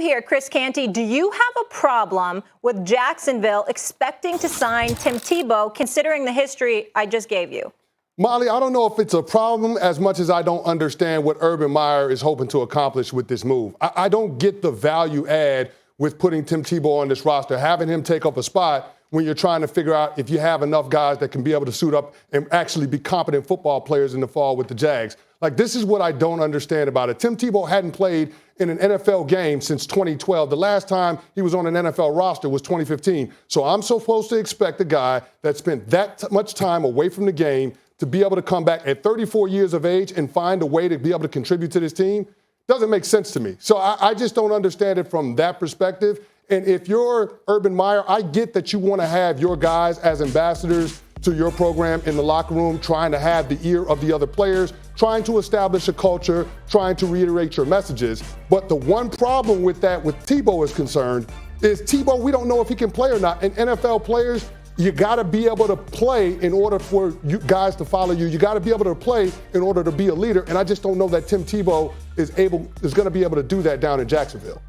Here, Chris Canty, do you have a problem with Jacksonville expecting to sign Tim Tebow, considering the history I just gave you? Molly, I don't know if it's a problem as much as I don't understand what Urban Meyer is hoping to accomplish with this move. I don't get the value add with putting Tim Tebow on this roster, having him take up a spot when you're trying to figure out if you have enough guys that can be able to suit up and actually be competent football players in the fall with the Jags. Like, this is what I don't understand about it. Tim Tebow hadn't played in an NFL game since 2012. The last time he was on an NFL roster was 2015. So I'm supposed to expect a guy that spent that much time away from the game to be able to come back at 34 years of age and find a way to be able to contribute to this team? Doesn't make sense to me. So I just don't understand it from that perspective. And if you're Urban Meyer, I get that you want to have your guys as ambassadors to your program in the locker room, trying to have the ear of the other players, trying to establish a culture, trying to reiterate your messages. But the one problem with that, with Tebow is concerned, is Tebow, we don't know if he can play or not. And NFL players, you got to be able to play in order for you guys to follow you. You got to be able to play in order to be a leader. And I just don't know that Tim Tebow is going to be able to do that down in Jacksonville.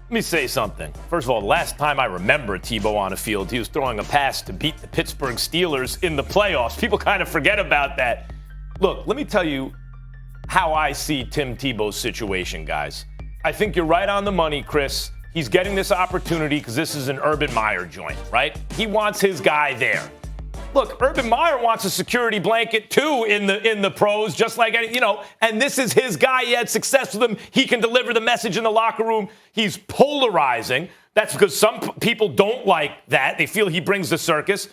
Let me say something. First of all, the last time I remember Tebow on a field, he was throwing a pass to beat the Pittsburgh Steelers in the playoffs. People kind of forget about that. Look, let me tell you how I see Tim Tebow's situation, guys. I think you're right on the money, Chris. He's getting this opportunity because this is an Urban Meyer joint, right? He wants his guy there. Look, Urban Meyer wants a security blanket too in the pros, just like any, and this is his guy. He had success with him. He can deliver the message in the locker room. He's polarizing. That's because some people don't like that. They feel he brings the circus,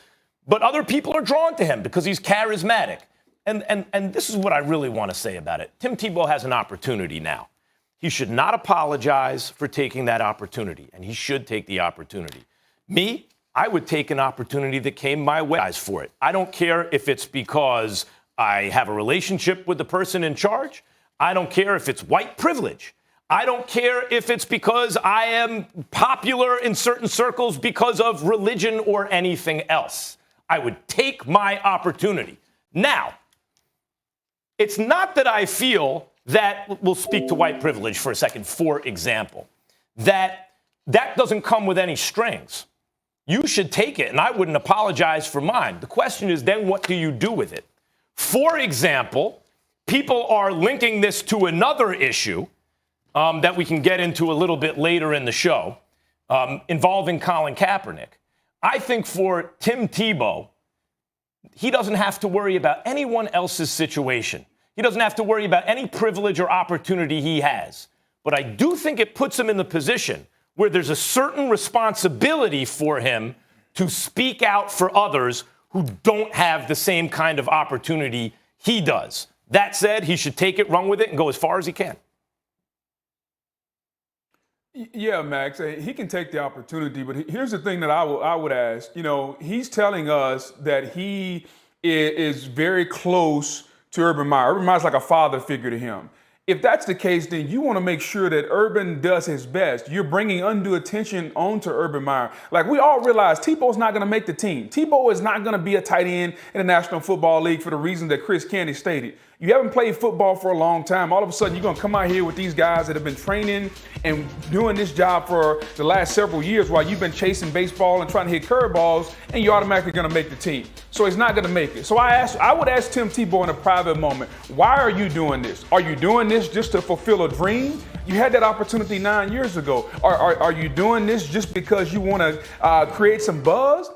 but other people are drawn to him because he's charismatic. And this is what I really want to say about it. Tim Tebow has an opportunity now. He should not apologize for taking that opportunity, and he should take the opportunity. Me, I would take an opportunity that came my way for it. I don't care if it's because I have a relationship with the person in charge. I don't care if it's white privilege. I don't care if it's because I am popular in certain circles because of religion or anything else. I would take my opportunity. Now, it's not that I feel that, we'll speak to white privilege for a second, for example, that doesn't come with any strings. You should take it, and I wouldn't apologize for mine. The question is then, what do you do with it? For example, people are linking this to another issue that we can get into a little bit later in the show involving Colin Kaepernick. I think for Tim Tebow, he doesn't have to worry about anyone else's situation. He doesn't have to worry about any privilege or opportunity he has. But I do think it puts him in the position where there's a certain responsibility for him to speak out for others who don't have the same kind of opportunity he does. That said, he should take it, run with it, and go as far as he can. Yeah, Max, he can take the opportunity, but here's the thing that I would ask. He's telling us that he is very close to Urban Meyer. Urban Meyer's like a father figure to him. If that's the case, then you want to make sure that Urban does his best. You're bringing undue attention onto Urban Meyer. Like, we all realize Tebow's not going to make the team. Tebow is not going to be a tight end in the National Football League for the reason that Chris Canty stated. You haven't played football for a long time. All of a sudden, you're going to come out here with these guys that have been training and doing this job for the last several years while you've been chasing baseball and trying to hit curveballs, and you're automatically going to make the team. So he's not going to make it. So I would ask Tim Tebow in a private moment, why are you doing this? Are you doing this just to fulfill a dream? You had that opportunity 9 years ago. Are you doing this just because you want to create some buzz?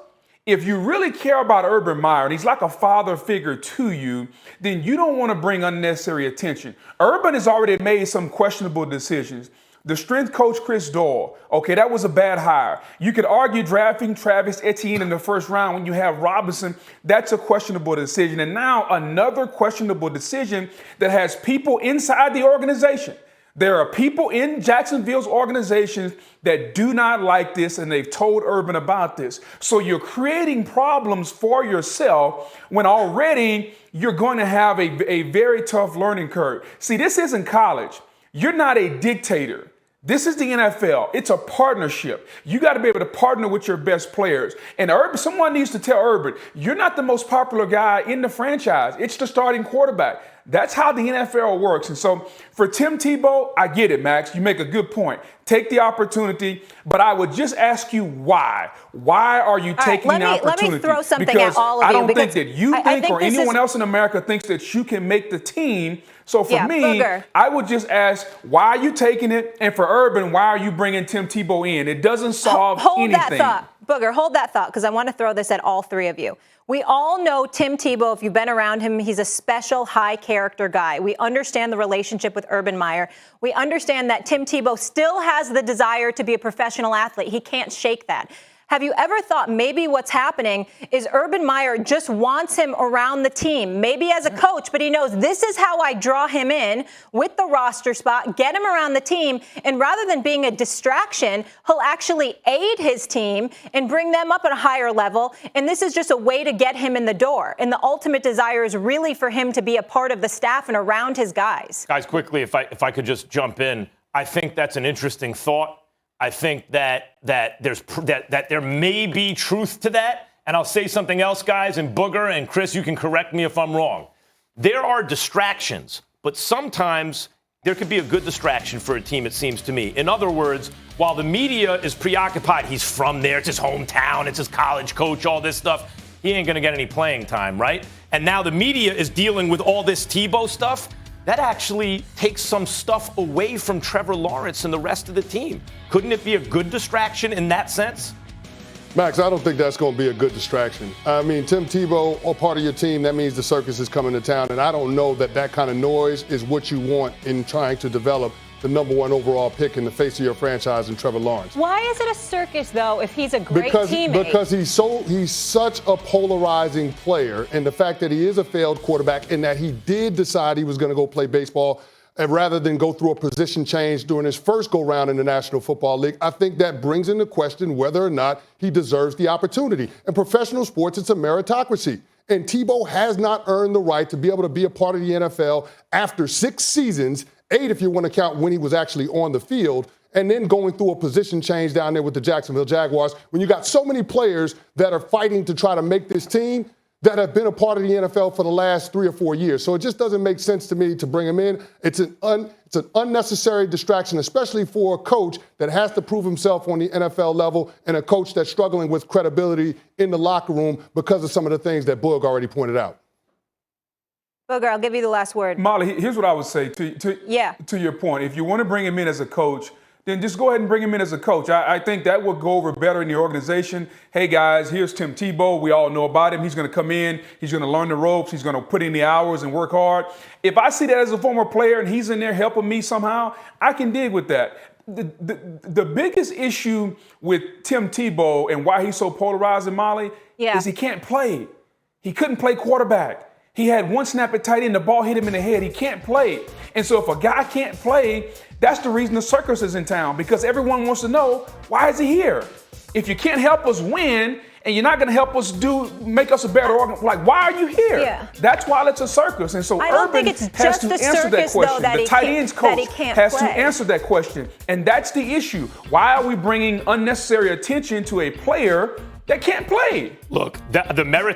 If you really care about Urban Meyer, and he's like a father figure to you, then you don't want to bring unnecessary attention. Urban has already made some questionable decisions. The strength coach, Chris Doyle, okay, that was a bad hire. You could argue drafting Travis Etienne in the first round when you have Robinson. That's a questionable decision. And now another questionable decision that has people inside the organization. There are people in Jacksonville's organizations that do not like this, and they've told Urban about this. So you're creating problems for yourself when already you're going to have a very tough learning curve. See, this isn't college. You're not a dictator. This is the NFL. It's a partnership. You got to be able to partner with your best players. And someone needs to tell Urban, you're not the most popular guy in the franchise. It's the starting quarterback. That's how the NFL works. And so for Tim Tebow, I get it, Max. You make a good point. Take the opportunity, but I would just ask you why. Why are you taking the opportunity? Let me throw something because at all of you. I don't think that you think or anyone is... else in America thinks that you can make the team. So for me, Booger. I would just ask, why are you taking it? And for Urban, why are you bringing Tim Tebow in? It doesn't solve anything. Hold that thought. Booger, hold that thought, because I want to throw this at all three of you. We all know Tim Tebow. If you've been around him, he's a special, high-character guy. We understand the relationship with Urban Meyer. We understand that Tim Tebow still has the desire to be a professional athlete. He can't shake that. Have you ever thought maybe what's happening is Urban Meyer just wants him around the team, maybe as a coach, but he knows this is how I draw him in with the roster spot, get him around the team, and rather than being a distraction, he'll actually aid his team and bring them up at a higher level, and this is just a way to get him in the door. And the ultimate desire is really for him to be a part of the staff and around his guys. Guys, quickly, if I could just jump in, I think that's an interesting thought. I think that there may be truth to that. And I'll say something else, guys, and Booger and Chris, you can correct me if I'm wrong. There are distractions, but sometimes there could be a good distraction for a team, it seems to me. In other words, while the media is preoccupied, he's from there, it's his hometown, it's his college coach, all this stuff, he ain't going to get any playing time, right? And now the media is dealing with all this Tebow stuff. That actually takes some stuff away from Trevor Lawrence and the rest of the team. Couldn't it be a good distraction in that sense? Max, I don't think that's going to be a good distraction. I mean, Tim Tebow, or part of your team, that means the circus is coming to town. And I don't know that kind of noise is what you want in trying to develop the #1 overall pick in the face of your franchise in Trevor Lawrence. Why is it a circus, though, if he's a great teammate? Because he's such a polarizing player, and the fact that he is a failed quarterback and that he did decide he was going to go play baseball rather than go through a position change during his first go-round in the National Football League, I think that brings into question whether or not he deserves the opportunity. In professional sports, it's a meritocracy. And Tebow has not earned the right to be able to be a part of the NFL after 6 seasons, 8 if you want to count when he was actually on the field, and then going through a position change down there with the Jacksonville Jaguars. When you got so many players that are fighting to try to make this team that have been a part of the NFL for the last 3 or 4 years. So it just doesn't make sense to me to bring him in. It's an unnecessary distraction, especially for a coach that has to prove himself on the NFL level and a coach that's struggling with credibility in the locker room because of some of the things that Boog already pointed out. Booger, I'll give you the last word. Molly, here's what I would say to your point. If you want to bring him in as a coach, then just go ahead and bring him in as a coach. I think that would go over better in the organization. Hey, guys, here's Tim Tebow. We all know about him. He's going to come in. He's going to learn the ropes. He's going to put in the hours and work hard. If I see that as a former player and he's in there helping me somehow, I can dig with that. The biggest issue with Tim Tebow and why he's so polarizing, Molly, is he can't play. He couldn't play quarterback. He had one snap at tight end, the ball hit him in the head. He can't play. And so if a guy can't play, that's the reason the circus is in town, because everyone wants to know, why is he here? If you can't help us win and you're not going to help us make us a better organ, like, why are you here? Yeah. That's why it's a circus. And so I don't Urban think it's has just to the answer that circus, question. though, that The he tight can't- ends that coach he can't has play. to answer that question. And that's the issue. Why are we bringing unnecessary attention to a player that can't play? Look, the merit